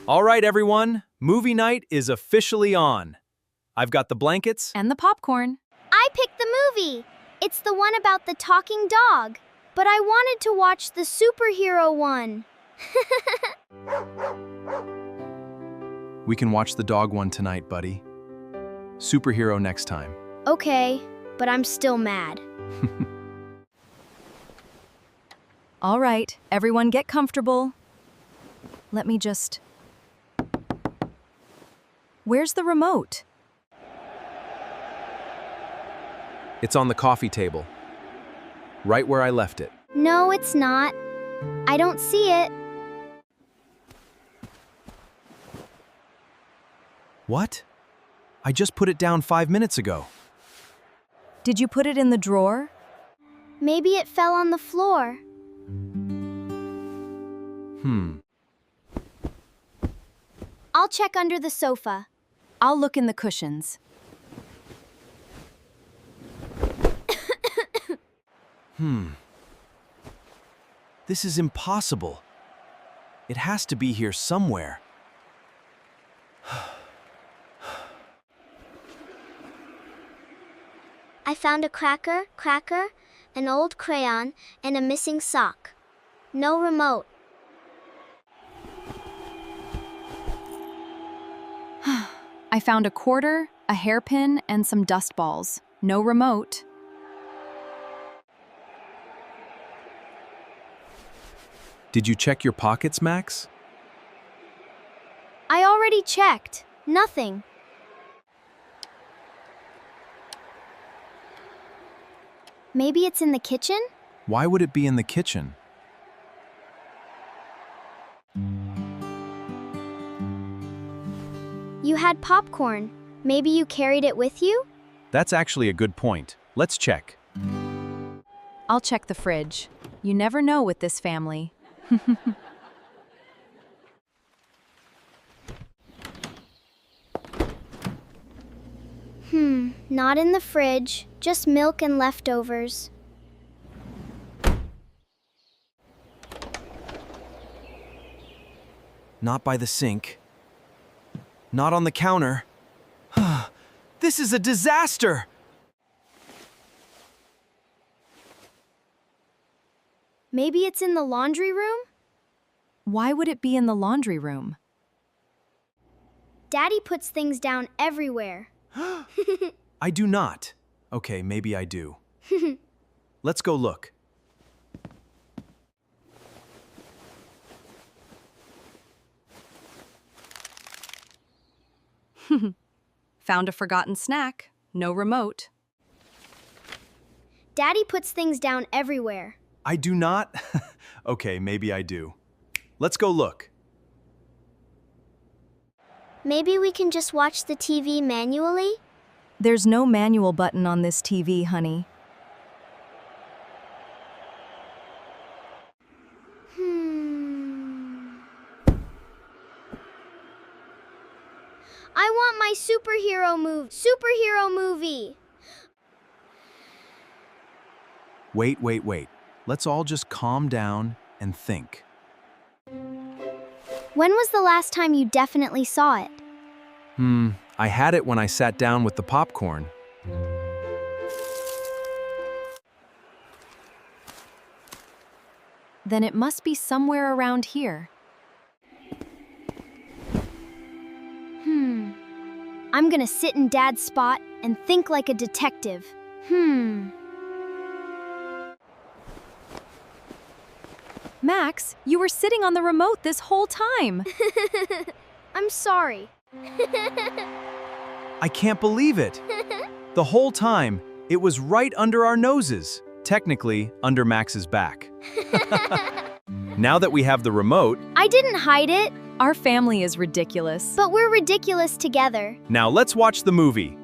All right, everyone. Movie night is officially on. I've got the blankets. And the popcorn. I picked the movie. It's the one about the talking dog. But I wanted to watch the superhero one. We can watch the dog one tonight, buddy. Superhero next time. Okay, but I'm still mad. All right, everyone get comfortable. Let me just... Where's the remote? It's on the coffee table. Right where I left it. No, it's not. I don't see it. What? I just put it down 5 minutes ago. Did you put it in the drawer? Maybe it fell on the floor. I'll check under the sofa. I'll look in the cushions. This is impossible. It has to be here somewhere. I found a cracker, an old crayon, and a missing sock. No remote. I found a quarter, a hairpin, and some dust balls. No remote. Did you check your pockets, Max? I already checked. Nothing. Maybe it's in the kitchen? Why would it be in the kitchen? You had popcorn. Maybe you carried it with you? That's actually a good point. Let's check. I'll check the fridge. You never know with this family. Not in the fridge. Just milk and leftovers. Not by the sink. Not on the counter. This is a disaster! Maybe it's in the laundry room? Why would it be in the laundry room? Daddy puts things down everywhere. I do not. Okay, maybe I do. Let's go look. Found a forgotten snack. No remote. Daddy puts things down everywhere. I do not? Okay, maybe I do. Let's go look. Maybe we can just watch the TV manually? There's no manual button on this TV, honey. I want my superhero movie. Wait. Let's all just calm down and think. When was the last time you definitely saw it? I had it when I sat down with the popcorn. Then it must be somewhere around here. I'm gonna sit in Dad's spot and think like a detective. Max, you were sitting on the remote this whole time. I'm sorry. I can't believe it. The whole time, it was right under our noses. Technically, under Max's back. Now that we have the remote, I didn't hide it, Our family is ridiculous. but we're ridiculous together. now let's watch the movie.